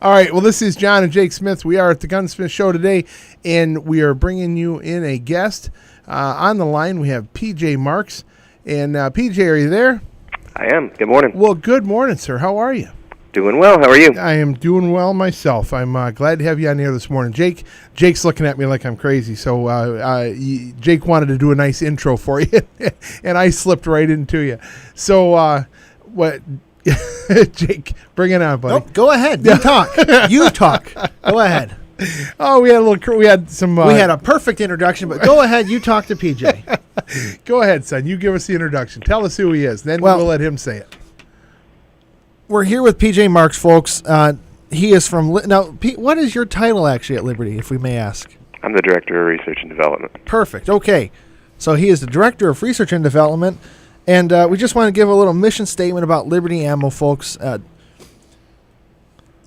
All right. Well, this is John and Jake Smith. We are at the Gunsmith Show today, and we are bringing you in a guest. On the line, we have PJ Marx. And PJ, are you there? I am. Good morning. Well, good morning, sir. How are you? Doing well. How are you? I am doing well myself. I'm glad to have you on the air this morning. Jake's looking at me like I'm crazy. So Jake wanted to do a nice intro for you, and I slipped right into you. So what? Jake, bring it on, buddy. Nope, go ahead. You talk. You talk. Go ahead. Oh, we had some. We had a perfect introduction, but go ahead. You talk to PJ. Go ahead, son. You give us the introduction. Tell us who he is. Then we'll let him say it. We're here with PJ Marx, folks. He is from now. What is your title actually at Liberty, if we may ask? I'm the Director of Research and Development. Perfect. Okay. So he is the Director of Research and Development, and we just want to give a little mission statement about Liberty Ammo, folks.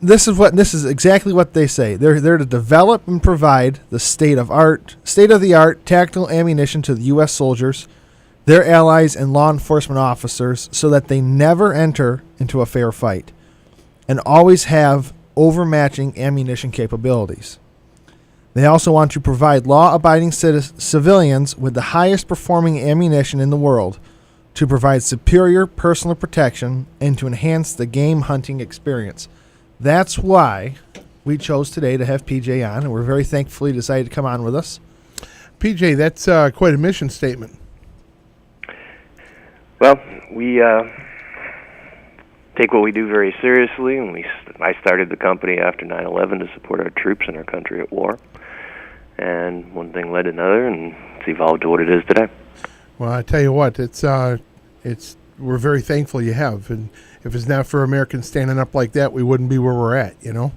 This is exactly what they say. They're there to develop and provide the state-of-the-art tactical ammunition to the U.S. soldiers, their allies, and law enforcement officers so that they never enter into a fair fight and always have overmatching ammunition capabilities. They also want to provide law-abiding civilians with the highest performing ammunition in the world to provide superior personal protection and to enhance the game hunting experience. That's why we chose today to have PJ on, and we're very thankful he decided to come on with us. PJ, that's quite a mission statement. Well, we take what we do very seriously, and I started the company after 9/11 to support our troops and our country at war. And one thing led to another, and it's evolved to what it is today. Well, I tell you what, we're very thankful you have, and if it's not for Americans standing up like that, we wouldn't be where we're at, you know.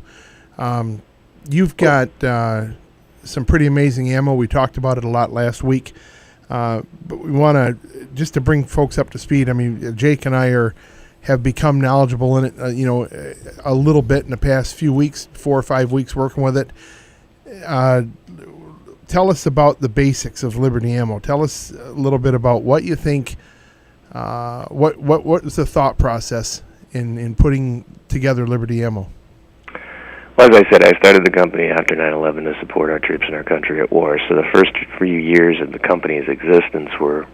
You've got some pretty amazing ammo. We talked about it a lot last week, but we want to, just to bring folks up to speed, I mean, Jake and I have become knowledgeable in it, a little bit in the past few weeks, 4 or 5 weeks working with it. Tell us about the basics of Liberty Ammo. Tell us a little bit about what you think. What was the thought process in putting together Liberty Ammo? Well, as I said, I started the company after 9/11 to support our troops and our country at war. So the first few years of the company's existence were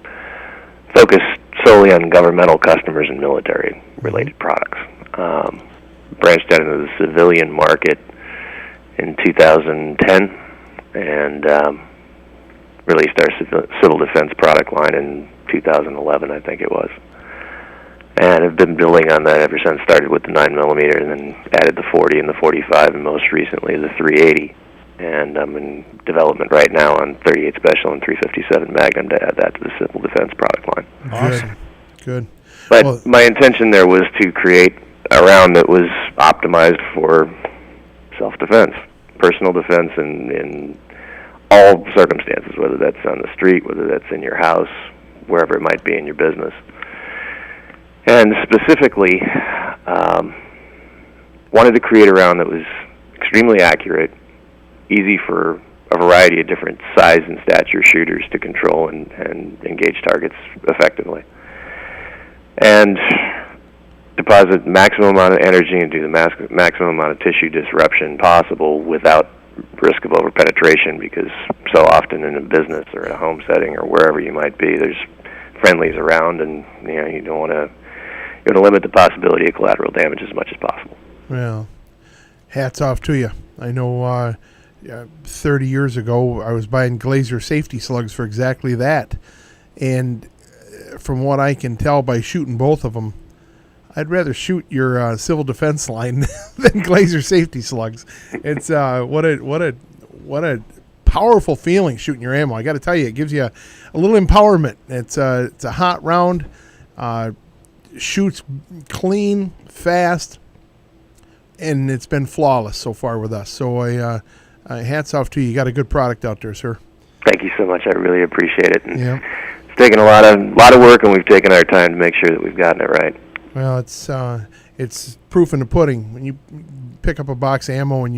focused solely on governmental customers and military-related products. Branched out into the civilian market in 2010 and released our civil defense product line in 2011, I think it was. And I've been building on that ever since. Started with the 9mm and then added the 40 and the 45 and most recently the 380. And I'm in development right now on 38 Special and 357 Magnum to add that to the civil defense product line. Awesome. Good. But my intention there was to create a round that was optimized for self-defense, personal defense in all circumstances, whether that's on the street, whether that's in your house, wherever it might be in your business. And specifically, wanted to create a round that was extremely accurate, easy for a variety of different size and stature shooters to control and engage targets effectively. And deposit maximum amount of energy and do the maximum amount of tissue disruption possible without risk of overpenetration, because so often in a business or in a home setting or wherever you might be, there's friendlies around, and you don't want to limit the possibility of collateral damage as much as possible. Well, hats off to you. I know 30 years ago I was buying Glazer safety slugs for exactly that, and from what I can tell by shooting both of them, I'd rather shoot your civil defense line than Glazer safety slugs. It's what a powerful feeling shooting your ammo. I got to tell you, it gives you a little empowerment. It's a hot round, shoots clean, fast, and it's been flawless so far with us. So hats off to you. You got a good product out there, sir. Thank you so much. I really appreciate it. And yeah. It's taken a lot of work, and we've taken our time to make sure that we've gotten it right. Well, it's proof in the pudding. When you pick up a box of ammo and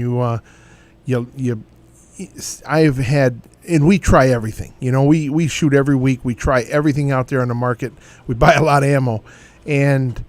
I've had, and we try everything. We shoot every week. We try everything out there on the market. We buy a lot of ammo, and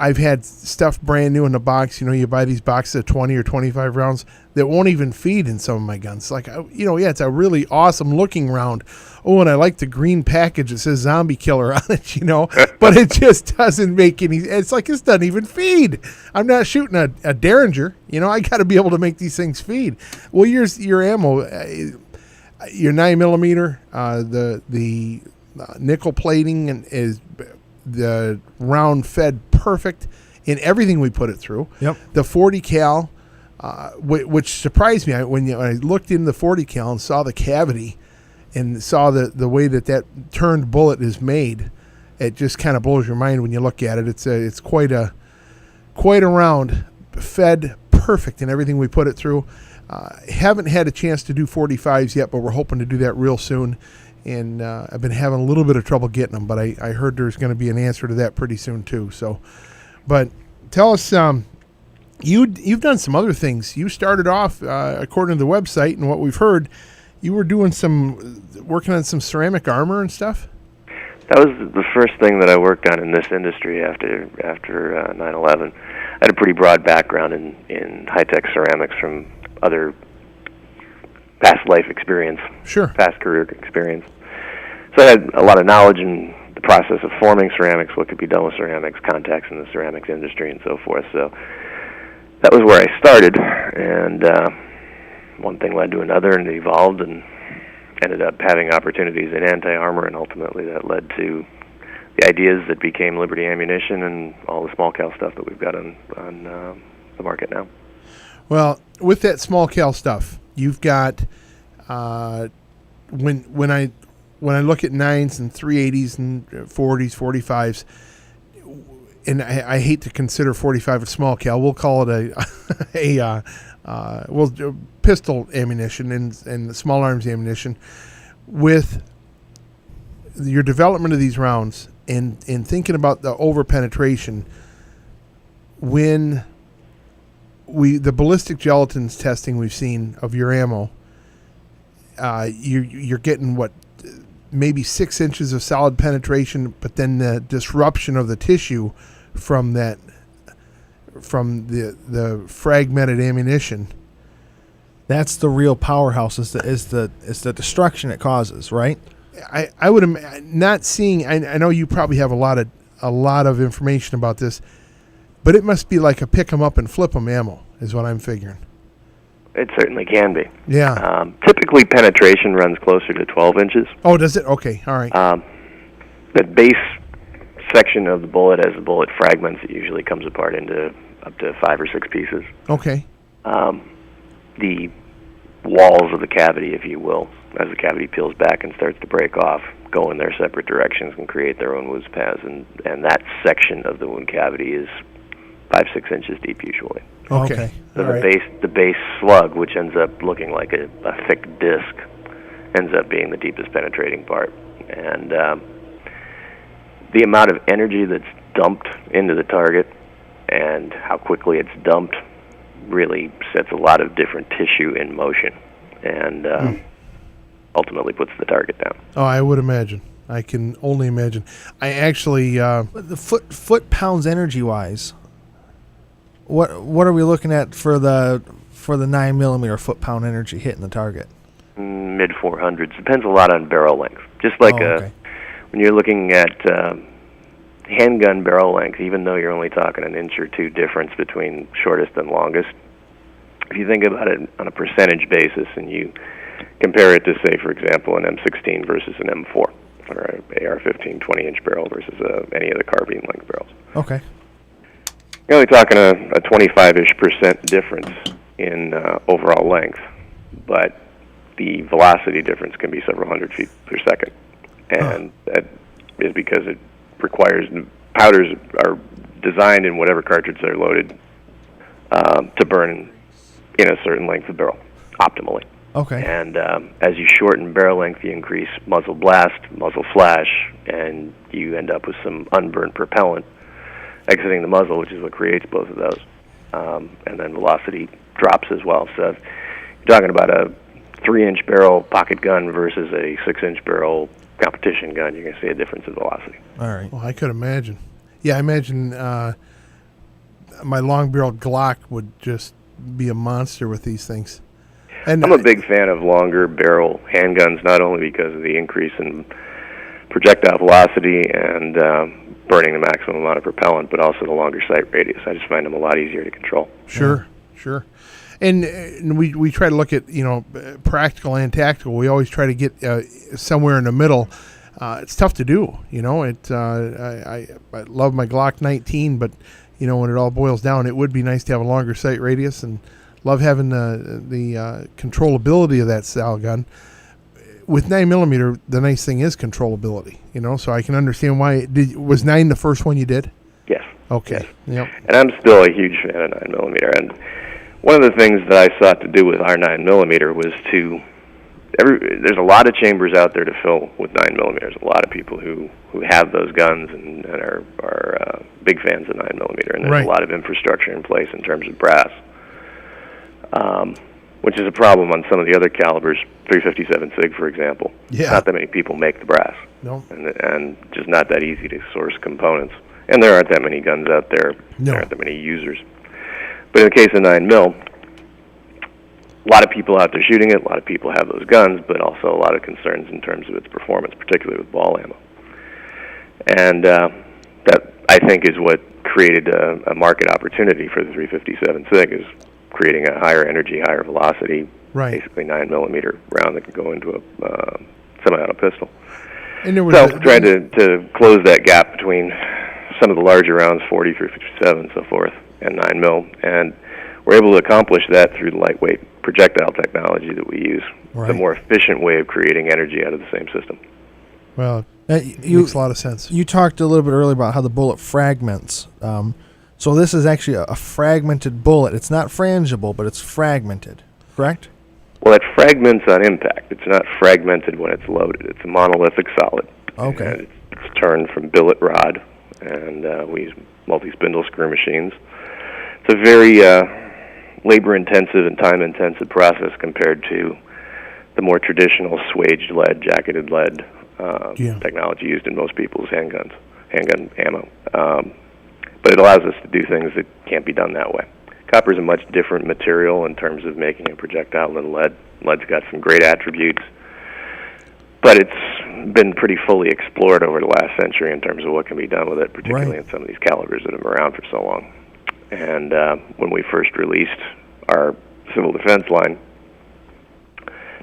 I've had stuff brand new in the box. You buy these boxes of 20 or 25 rounds that won't even feed in some of my guns. Like, it's a really awesome looking round. Oh, and I like the green package that says zombie killer on it, but it just doesn't make any, it's like this doesn't even feed. I'm not shooting a Derringer. I got to be able to make these things feed. Well, your ammo, your 9mm, the nickel plating is the round fed perfect in everything we put it through. Yep. The 40 cal, which surprised me when I looked in the 40 cal and saw the cavity and saw the way that turned bullet is made. It just kind of blows your mind when you look at it. It's quite a round, fed perfect in everything we put it through. Haven't had a chance to do 45s yet, but we're hoping to do that real soon. And I've been having a little bit of trouble getting them, but I heard there's going to be an answer to that pretty soon too. So, but tell us, you've done some other things. You started off, according to the website and what we've heard, you were working on some ceramic armor and stuff. That was the first thing that I worked on in this industry after 9/11. I had a pretty broad background in high-tech ceramics from other past life experience, sure, past career experience. So I had a lot of knowledge in the process of forming ceramics, what could be done with ceramics, contacts in the ceramics industry, and so forth. So that was where I started, and one thing led to another, and it evolved, and ended up having opportunities in anti-armor, and ultimately that led to the ideas that became Liberty Ammunition and all the small cal stuff that we've got on the market now. Well, with that small cal stuff, you've got when I look at 9s and 380s and 40s, 45s, and I hate to consider 45 a small cal. We'll call it a pistol ammunition and small arms ammunition. With your development of these rounds and thinking about the over penetration, when the ballistic gelatins testing we've seen of your ammo, you're getting maybe 6 inches of solid penetration, but then the disruption of the tissue from the fragmented ammunition. That's the real powerhouse. Is the destruction it causes, right? I would not seeing. I know you probably have a lot of information about this, but it must be like a pick 'em up and flip 'em ammo, is what I'm figuring. It certainly can be. Yeah. Typically, penetration runs closer to 12 inches. Oh, does it? Okay, all right. The base section of the bullet, as the bullet fragments, it usually comes apart into up to 5 or 6 pieces. Okay. The walls of the cavity, if you will, as the cavity peels back and starts to break off, go in their separate directions and create their own wound paths, and that section of the wound cavity is 5-6 inches deep usually. Okay. So the base slug, which ends up looking like a thick disc, ends up being the deepest penetrating part. And the amount of energy that's dumped into the target and how quickly it's dumped really sets a lot of different tissue in motion, and ultimately puts the target down. Oh, I would imagine. I can only imagine. I actually the foot pounds energy wise. What are we looking at for the 9mm foot pound energy hitting the target? Mid 400s. Depends a lot on barrel length. Just like when you're looking at handgun barrel length, even though you're only talking an inch or two difference between shortest and longest, if you think about it on a percentage basis and you compare it to, say, for example, an M16 versus an M4 or an AR-15 20-inch barrel versus any of the carbine length barrels. Okay. You're only talking a 25-ish% difference in overall length, but the velocity difference can be several hundred feet per second. And that is because it requires powders are designed in whatever cartridge they're loaded to burn in a certain length of barrel, optimally. Okay. And as you shorten barrel length, you increase muzzle blast, muzzle flash, and you end up with some unburned propellant exiting the muzzle, which is what creates both of those. And then velocity drops as well. So if you're talking about a 3-inch barrel pocket gun versus a 6-inch barrel competition gun, you're going to see a difference in velocity. All right. Well, I could imagine. Yeah, I imagine my long-barreled Glock would just be a monster with these things. And I'm a big fan of longer barrel handguns, not only because of the increase in projectile velocity and burning the maximum amount of propellant, but also the longer sight radius. I just find them a lot easier to control. Sure. And we try to look at, practical and tactical. We always try to get somewhere in the middle. It's tough to do, I love my Glock 19, but when it all boils down, it would be nice to have a longer sight radius, and love having the controllability of that style gun. With 9mm, the nice thing is controllability, so I can understand why. Was 9 the first one you did? Yes. Okay. Yes. Yep. And I'm still a huge fan of 9mm. And one of the things that I sought to do with our 9mm was there's a lot of chambers out there to fill with 9mm. There's a lot of people who have those guns and are big fans of 9mm, and there's right. a lot of infrastructure in place in terms of brass, which is a problem on some of the other calibers. 357 SIG, for example. Yeah. Not that many people make the brass. No. And just not that easy to source components. And there aren't that many guns out there. No. There aren't that many users. But in the case of 9mm, a lot of people out there shooting it, a lot of people have those guns, but also a lot of concerns in terms of its performance, particularly with ball ammo. And that, I think, is what created a market opportunity for the 357 SIG, is creating a higher energy, higher velocity, right. basically 9mm round that can go into a semi-auto pistol. And there was tried to close that gap between some of the larger rounds, 40, 357, so forth, and 9mm, and we're able to accomplish that through the lightweight projectile technology that we use. Right. It's a more efficient way of creating energy out of the same system. Well, it makes a lot of sense. You talked a little bit earlier about how the bullet fragments. So this is actually a fragmented bullet. It's not frangible, but it's fragmented, correct? Well, it fragments on impact. It's not fragmented when it's loaded. It's a monolithic solid. Okay. And it's turned from billet rod, and we use multi-spindle screw machines. It's a very labor-intensive and time-intensive process compared to the more traditional swaged lead, jacketed lead technology used in most people's handgun ammo. But it allows us to do things that can't be done that way. Copper is a much different material in terms of making a projectile than lead. Lead's got some great attributes, but it's been pretty fully explored over the last century in terms of what can be done with it, particularly in some of these calibers that have been around for so long. And when we first released our civil defense line,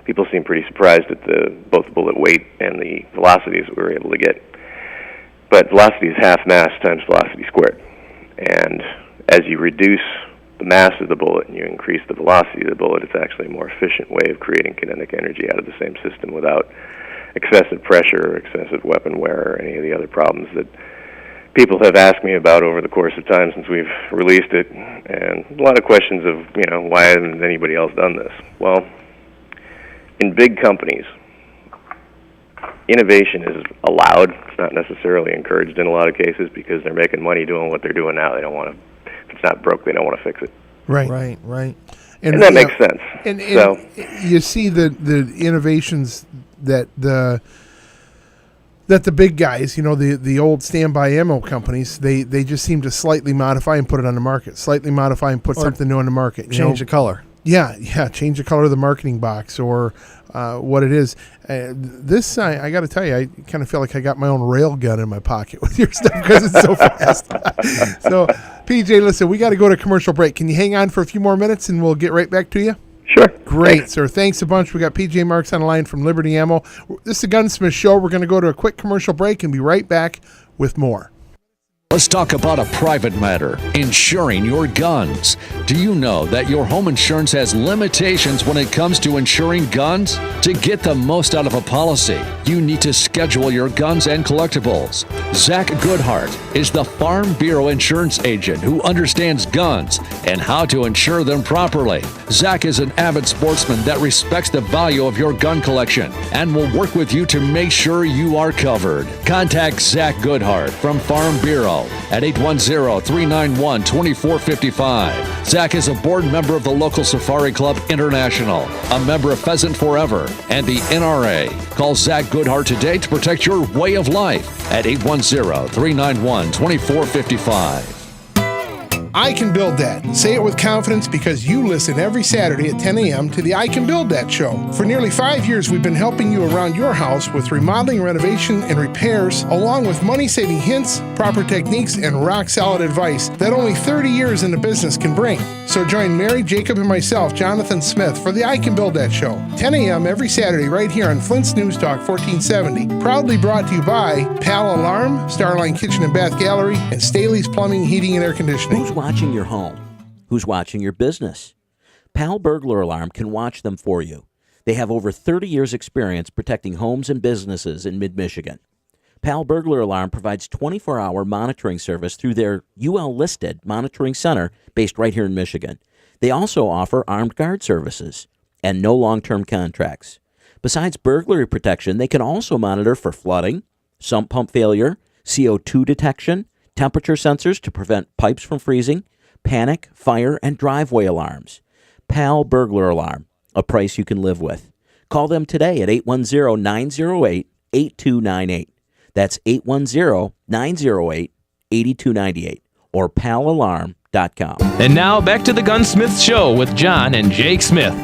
people seemed pretty surprised at both the bullet weight and the velocities that we were able to get. But velocity is half mass times velocity squared. And as you reduce the mass of the bullet and you increase the velocity of the bullet, it's actually a more efficient way of creating kinetic energy out of the same system without excessive pressure or excessive weapon wear or any of the other problems that people have asked me about over the course of time since we've released it. And a lot of questions of, why hasn't anybody else done this? Well, in big companies, innovation is allowed. It's not necessarily encouraged in a lot of cases because they're making money doing what they're doing now. They don't want to, if it's not broke, they don't want to fix it. Right. And that makes sense. And you see the innovations that the big guys, the old standby ammo companies, they just seem to slightly modify and put it on the market. Slightly modify and put something new on the market. Change the color. Yeah, change the color of the marketing box or what it is. This, I got to tell you, I kind of feel like I got my own rail gun in my pocket with your stuff because it's so fast. So, PJ, listen, we got to go to commercial break. Can you hang on for a few more minutes and we'll get right back to you? Sure. Great, Thanks. sir. Thanks a bunch. We got PJ Marx on the line from Liberty Ammo. This is the Gunsmith Show. We're going to go to a quick commercial break and be right back with more. Let's talk about a private matter, insuring your guns. Do you know that your home insurance has limitations when it comes to insuring guns? To get the most out of a policy, you need to schedule your guns and collectibles. Zach Goodhart is the Farm Bureau insurance agent who understands guns and how to insure them properly. Zach is an avid sportsman that respects the value of your gun collection and will work with you to make sure you are covered. Contact Zach Goodhart from Farm Bureau at 810-391-2455. Zach is a board member of the local Safari Club International, a member of Pheasant Forever, and the NRA. Call Zach Goodhart today to protect your way of life at 810-391-2455. I Can Build That. Say it with confidence because you listen every Saturday at 10 a.m. to the I Can Build That show. For nearly 5 years, we've been helping you around your house with remodeling, renovation, and repairs, along with money-saving hints, proper techniques, and rock-solid advice that only 30 years in the business can bring. So join Mary, Jacob, and myself, Jonathan Smith, for the I Can Build That show. 10 a.m. every Saturday right here on Flint's News Talk 1470. Proudly brought to you by PAL Alarm, Starline Kitchen and Bath Gallery, and Staley's Plumbing, Heating, and Air Conditioning. Who's watching your home? Who's watching your business? PAL Burglar Alarm can watch them for you. They have over 30 years' experience protecting homes and businesses in mid-Michigan. PAL Burglar Alarm provides 24-hour monitoring service through their UL-listed monitoring center based right here in Michigan. They also offer armed guard services and no long-term contracts. Besides burglary protection, they can also monitor for flooding, sump pump failure, CO2 detection, temperature sensors to prevent pipes from freezing, panic, fire, and driveway alarms. PAL Burglar Alarm, a price you can live with. Call them today at 810-908-8298. That's 810-908-8298 or palalarm.com. And now back to the Gunsmith Show with John and Jake Smith.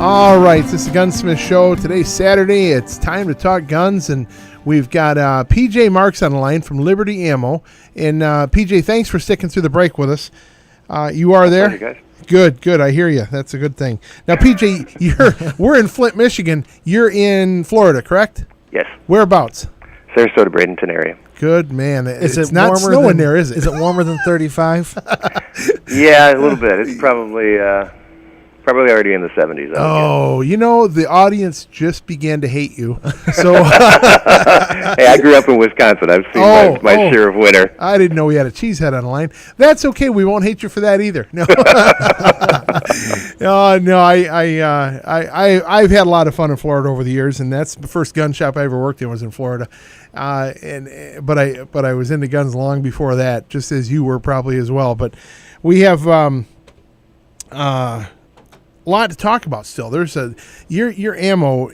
All right, this is the Gunsmith Show. Today's Saturday. It's time to talk guns, and we've got PJ Marx on the line from Liberty Ammo. And PJ, thanks for sticking through the break with us. You are there? Hi, guys. Good. I hear you. That's a good thing. Now, PJ, we're in Flint, Michigan. You're in Florida, correct? Yes. Whereabouts? Sarasota, Bradenton area. Good, man. Is it's it not warmer snowing than, there, is it? Is it warmer than 35? Yeah, a little bit. It's probably already in the 70s. Oh, you know, the audience just began to hate you. So, Hey, I grew up in Wisconsin. I've seen my share of winter. I didn't know we had a cheesehead on the line. That's okay. We won't hate you for that either. No, no. I've had a lot of fun in Florida over the years, and that's the first gun shop I ever worked in was in Florida. But I was into guns long before that, just as you were probably as well. But we have a lot to talk about still. There's your ammo.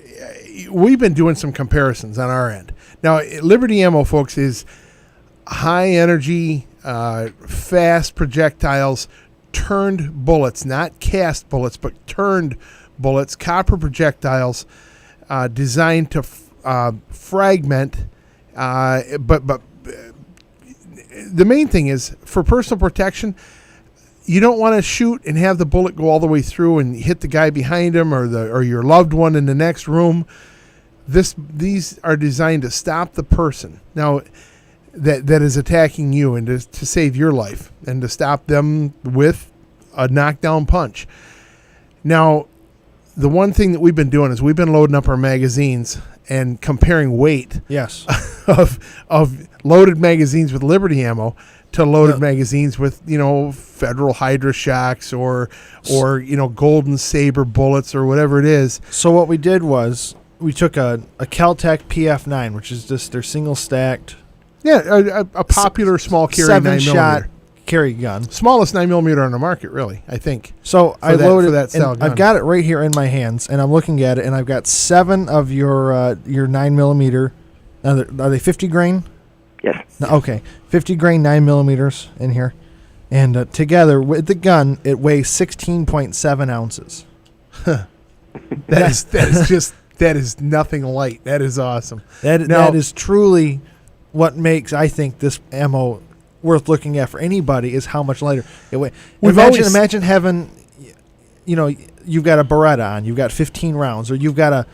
We've been doing some comparisons on our end. Now, Liberty Ammo, folks, is high energy, fast projectiles, turned bullets, not cast bullets, but turned bullets, copper projectiles, designed to fragment. But the main thing is for personal protection. You don't want to shoot and have the bullet go all the way through and hit the guy behind him or your loved one in the next room. These are designed to stop the person now that is attacking you and to save your life and to stop them with a knockdown punch. Now, the one thing that we've been doing is we've been loading up our magazines and comparing weight. Yes. of loaded magazines with Liberty Ammo to loaded magazines with, Federal Hydra Shocks or Golden Saber bullets or whatever it is. So what we did was we took a Kel-Tec PF9, which is just their single stacked. Yeah, a popular small carry 7-shot 9mm. carry gun. Smallest 9mm on the market, really, I think. So I loaded that style and gun. I've got it right here in my hands, and I'm looking at it, and I've got 7 of your 9mm. Are they 50 grain? Yes. No, okay, 50 grain 9mm in here, and together with the gun, it weighs 16.7 ounces. That is nothing light. That is awesome. That is truly what makes, I think, this ammo worth looking at for anybody is how much lighter it weighs. Imagine having, you've got a Beretta on, you've got 15 rounds, or you've got a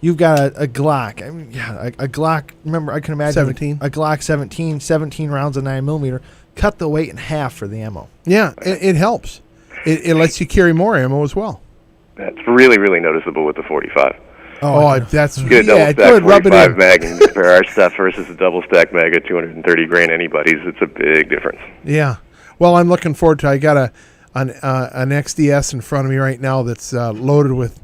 Glock. I mean, a Glock. Remember, I can imagine 17. a Glock 17 rounds of 9mm. Cut the weight in half for the ammo. Yeah, it helps. It lets you carry more ammo as well. That's really, really noticeable with the 45. Oh, that's Get a double stack good. Rub it 45 in. mag and compare our stuff versus a double stack mag at 230 grain anybody's. It's a big difference. Yeah. Well, I'm looking forward to. I got an XDS in front of me right now that's loaded with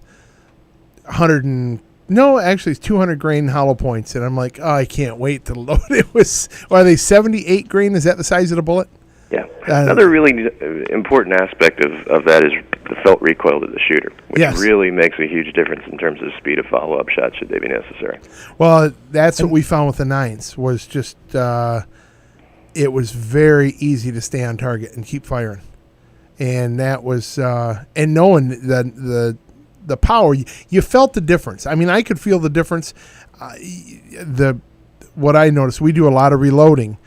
200 grain hollow points, and I'm like, I can't wait to load it with. Are they 78 grain? Is that the size of the bullet? Yeah. Another really important aspect of that is the felt recoil to the shooter, which really makes a huge difference in terms of speed of follow-up shots should they be necessary. Well, that's what we found with the 9s was just it was very easy to stay on target and keep firing. And that was and knowing the power, you felt the difference. I mean, I could feel the difference. What I noticed, we do a lot of reloading,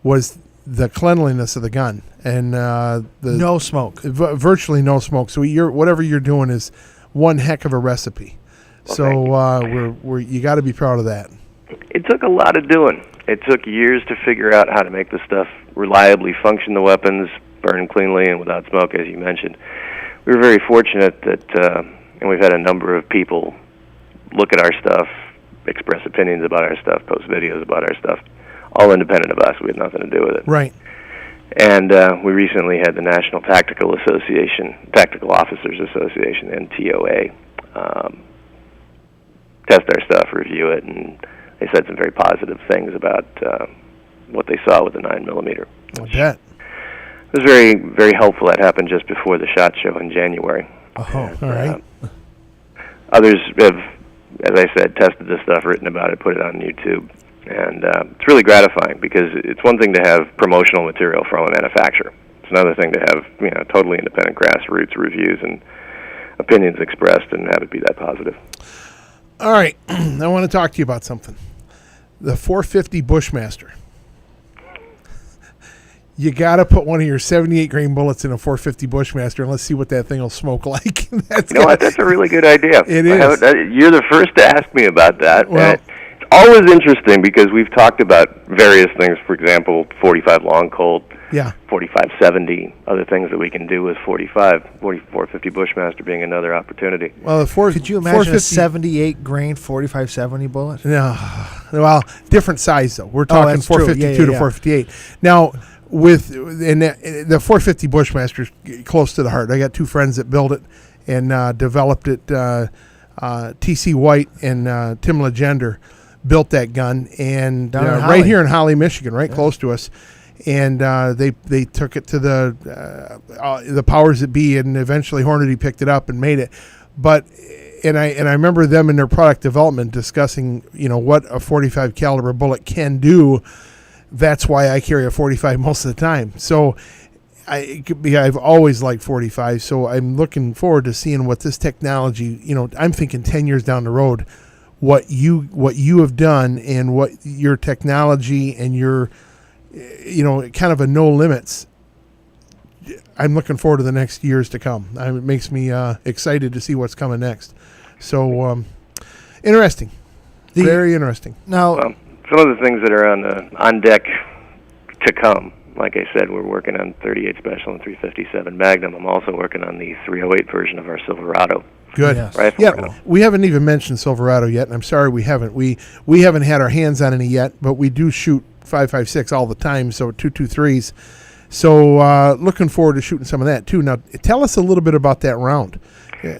was the cleanliness of the gun and no smoke, virtually no smoke. So whatever you're doing is one heck of a recipe. Well, so you got to be proud of that. It took a lot of doing. It took years to figure out how to make the stuff reliably function the weapons, burn cleanly and without smoke, as you mentioned. We were very fortunate that, and we've had a number of people look at our stuff, express opinions about our stuff, post videos about our stuff, all independent of us. We had nothing to do with it. Right. And we recently had the National Tactical Officers Association, NTOA, test our stuff, review it, and they said some very positive things about what they saw with the 9mm. That. It was very, very helpful. That happened just before the SHOT Show in January. Oh, all right. Others have, as I said, tested this stuff, written about it, put it on YouTube. And it's really gratifying because it's one thing to have promotional material from a manufacturer. It's another thing to have, totally independent grassroots reviews and opinions expressed and have it be that positive. All right. I want to talk to you about something. The 450 Bushmaster. You got to put one of your 78 grain bullets in a 450 Bushmaster and let's see what that thing will smoke like. That's a really good idea. It is. You're the first to ask me about that. Well, it's always interesting because we've talked about various things, for example, 45 long colt, 45-70, other things that we can do with 450 Bushmaster being another opportunity. Well, could you imagine a 78 grain 45-70 bullet? No. Well, different size, though. We're talking 452 to 458. Now, the 450 Bushmaster is close to the heart. I got two friends that built it and developed it. T.C. White and Tim Legender built that gun, and right here in Holly, Michigan, close to us. And they took it to the powers that be, and eventually Hornady picked it up and made it. But I remember them in their product development discussing what a 45 caliber bullet can do. That's why I carry a 45 most of the time. So I've always liked 45. So I'm looking forward to seeing what this technology. I'm thinking 10 years down the road, what you have done and what your technology and your kind of a no limits. I'm looking forward to the next years to come. It makes me excited to see what's coming next. So interesting, very interesting. Now, some of the things that are on deck to come, like I said, we're working on 38 Special and 357 Magnum. I'm also working on the 308 version of our Silverado. Good. Yes. Rifle round. We haven't even mentioned Silverado yet, and I'm sorry we haven't. We haven't had our hands on any yet, but we do shoot 5.56 all the time, so 223s. So looking forward to shooting some of that too. Now, tell us a little bit about that round. Yeah.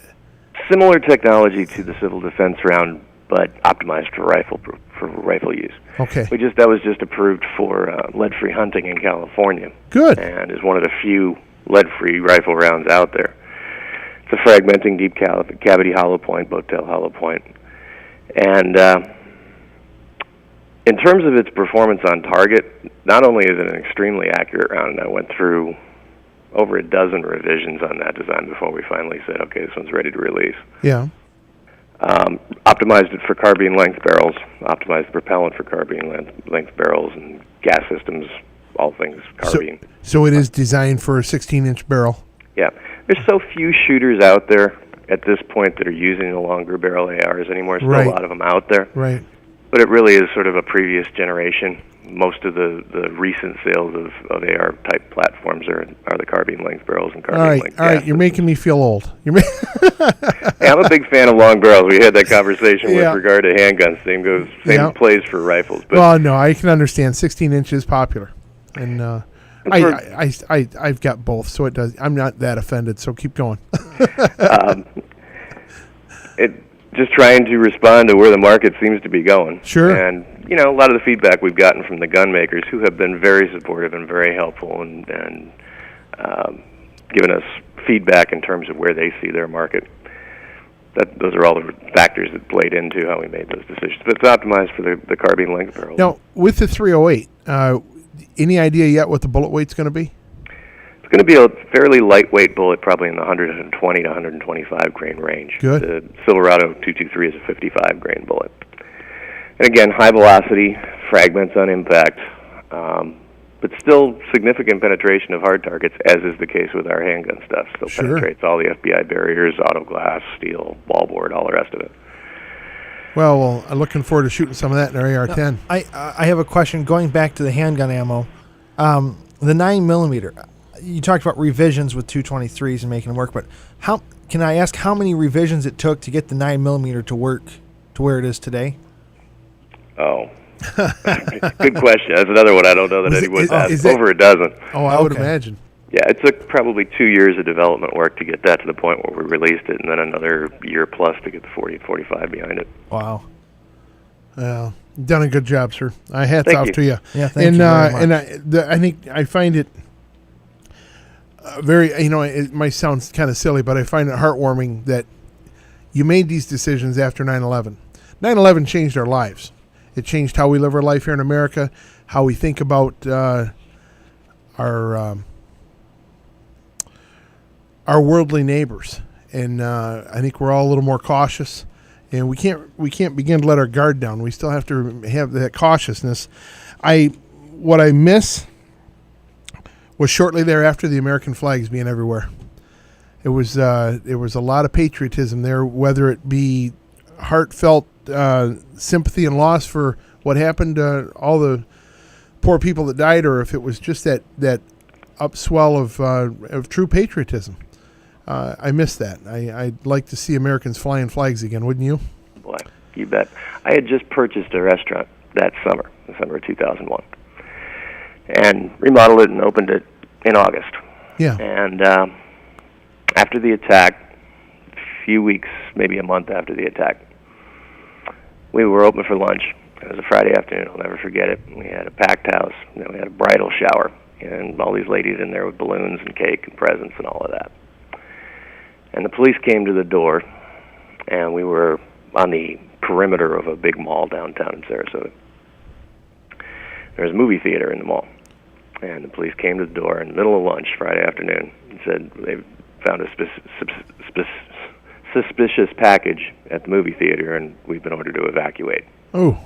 Similar technology to the civil defense round, but optimized for rifle use. Okay. That was just approved for lead-free hunting in California. Good. And is one of the few lead-free rifle rounds out there. It's a fragmenting deep cavity hollow point, boat tail hollow point. And in terms of its performance on target, not only is it an extremely accurate round, and I went through over a dozen revisions on that design before we finally said, okay, this one's ready to release. Yeah. Optimized it for carbine length barrels, optimized the propellant for carbine length barrels, and gas systems, all things carbine. So it is designed for a 16-inch barrel. Yeah. There's so few shooters out there at this point that are using the longer barrel ARs anymore. Still a lot of them out there. Right. But it really is sort of a previous generation. Most of the recent sales of AR-type platforms are the carbine length barrels and carbine length gas. All right, you're making me feel old. Hey, I'm a big fan of long barrels. We had that conversation with regard to handguns. Same plays for rifles. But well, no, I can understand. 16 inches is popular. And I've got both, so it does. I'm not that offended, so keep going. Just trying to respond to where the market seems to be going. Sure. And, a lot of the feedback we've gotten from the gun makers, who have been very supportive and very helpful and given us feedback in terms of where they see their market. Those are all the factors that played into how we made those decisions. But it's optimized for the carbine length barrel. Now, with the 308, Any idea yet what the bullet weight's going to be? It's going to be a fairly lightweight bullet, probably in the 120 to 125 grain range. Good. The Silverado 223 is a 55 grain bullet. And again, high velocity, fragments on impact, but still significant penetration of hard targets, as is the case with our handgun stuff. Still penetrates all the FBI barriers, auto glass, steel, wallboard, all the rest of it. Well, I'm looking forward to shooting some of that in our AR-10. I have a question going back to the handgun ammo. The 9mm, you talked about revisions with 223s and making them work, but can I ask how many revisions it took to get the 9mm to work to where it is today? Oh, good question. That's another one I don't know that anyone has. Over a dozen. Oh, I would imagine. Yeah, it took probably 2 years of development work to get that to the point where we released it, and then another year plus to get the 40 and 45 behind it. Wow. Done a good job, sir. Hats Thank off you. to you. Yeah, thank you very much. And I think I find it very, it might sound kind of silly, but I find it heartwarming that you made these decisions after 9/11. 9/11 changed our lives. It changed how we live our life here in America, how we think about our worldly neighbors, and I think we're all a little more cautious, and we can't begin to let our guard down. We still have to have that cautiousness. What I miss was shortly thereafter the American flags being everywhere. It was a lot of patriotism there, whether it be heartfelt sympathy and loss for what happened to all the poor people that died, or if it was just that upswell of true patriotism. I miss that. I'd like to see Americans flying flags again, wouldn't you? Boy, you bet. I had just purchased a restaurant that summer, December 2001, and remodeled it and opened it in August. Yeah. And after the attack, a few weeks, maybe a month after the attack, we were open for lunch. It was a Friday afternoon. I'll never forget it. We had a packed house. And then we had a bridal shower, and all these ladies in there with balloons and cake and presents and all of that. And the police came to the door, and we were on the perimeter of a big mall downtown in Sarasota. There was a movie theater in the mall, and the police came to the door in the middle of lunch Friday afternoon and said they found a suspicious package at the movie theater, and we've been ordered to evacuate. Oh.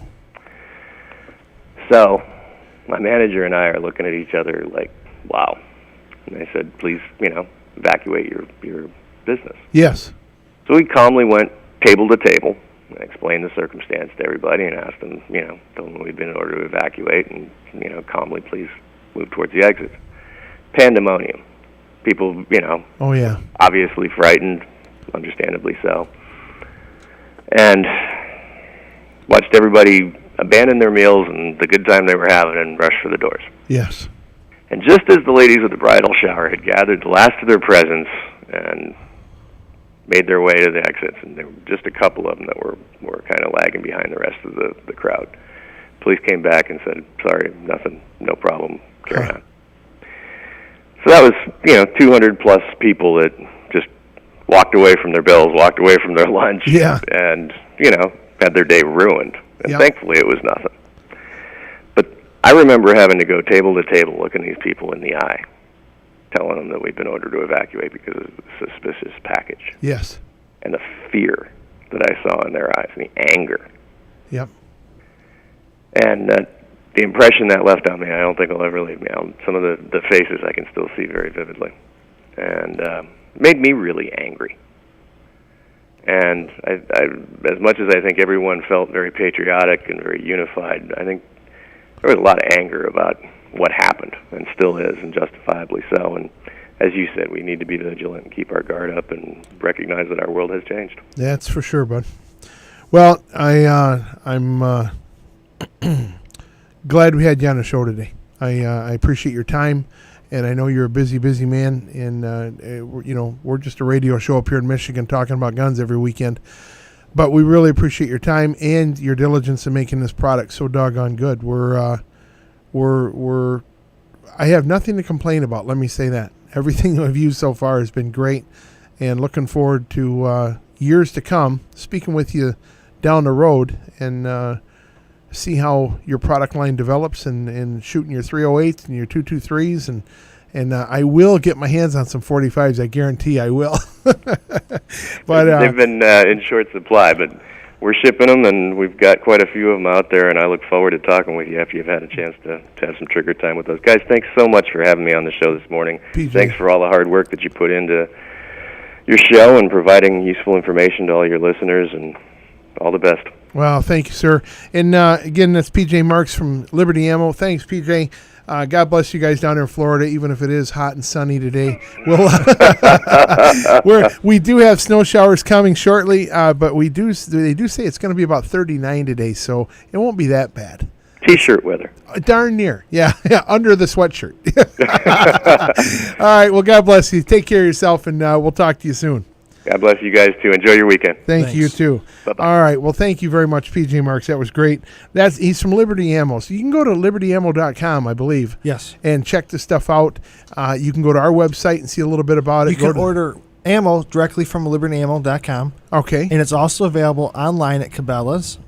So my manager and I are looking at each other like, wow. And they said, please, evacuate your business. Yes. So we calmly went table to table and explained the circumstance to everybody and asked them, told them we'd been ordered to evacuate and, calmly please move towards the exit. Pandemonium. People, Oh, yeah. obviously frightened, understandably so. And watched everybody abandon their meals and the good time they were having and rush for the doors. Yes. And just as the ladies of the bridal shower had gathered the last of their presents and made their way to the exits, and there were just a couple of them that were kind of lagging behind the rest of the crowd. Police came back and said, sorry, nothing, no problem, carry on. So that was, 200 plus people that just walked away from their bills, walked away from their lunch, and, had their day ruined. And thankfully it was nothing. But I remember having to go table to table looking these people in the eye, telling them that we'd been ordered to evacuate because of the suspicious package. Yes. And the fear that I saw in their eyes, and the anger. Yep. And the impression that left on me, I don't think will ever leave me. Some of the faces I can still see very vividly. And made me really angry. And I, as much as I think everyone felt very patriotic and very unified, I think there was a lot of anger about what happened, and still is, and justifiably so. And as you said, we need to be vigilant and keep our guard up and recognize that our world has changed. That's for sure, bud. Well, I'm glad we had you on the show today. I appreciate your time, and I know you're a busy man, and we're just a radio show up here in Michigan talking about guns every weekend. But we really appreciate your time and your diligence in making this product so doggone good. I have nothing to complain about. Let me say that. Everything I've used so far has been great, and looking forward to years to come, speaking with you down the road, and see how your product line develops and shooting your 308s and your 223s and I will get my hands on some 45s. I guarantee I will. But they've been in short supply, but we're shipping them, and we've got quite a few of them out there, and I look forward to talking with you after you've had a chance to have some trigger time with those guys. Thanks so much for having me on the show this morning. PJ. Thanks for all the hard work that you put into your show and providing useful information to all your listeners, and all the best. Well, thank you, sir. And again, that's PJ Marx from Liberty Ammo. Thanks, PJ. God bless you guys down there in Florida, even if it is hot and sunny today. We do have snow showers coming shortly, but they do say it's going to be about 39 today, so it won't be that bad. T-shirt weather. Darn near. Yeah, under the sweatshirt. All right, well, God bless you. Take care of yourself, and we'll talk to you soon. God bless you guys, too. Enjoy your weekend. Thank you, too. Bye-bye. All right. Well, thank you very much, PJ Marx. That was great. He's from Liberty Ammo. So you can go to libertyammo.com, I believe. Yes. And check the stuff out. You can go to our website and see a little bit about it. You can order ammo directly from libertyammo.com. Okay. And it's also available online at Cabela's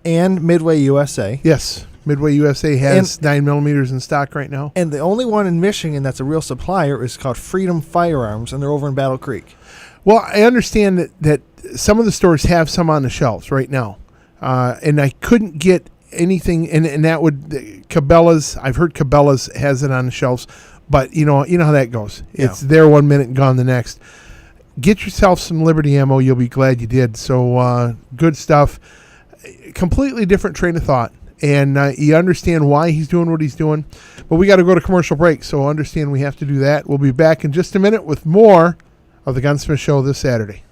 and Midway USA. Yes. Midway USA has 9mm in stock right now. And the only one in Michigan that's a real supplier is called Freedom Firearms, and they're over in Battle Creek. Well, I understand that some of the stores have some on the shelves right now, and I couldn't get anything, and that would Cabela's. I've heard Cabela's has it on the shelves, but you know how that goes. Yeah. It's there one minute and gone the next. Get yourself some Liberty Ammo. You'll be glad you did. So good stuff. Completely different train of thought, and you understand why he's doing what he's doing. But we got to go to commercial break, so understand we have to do that. We'll be back in just a minute with more of the Gunsmith Show this Saturday.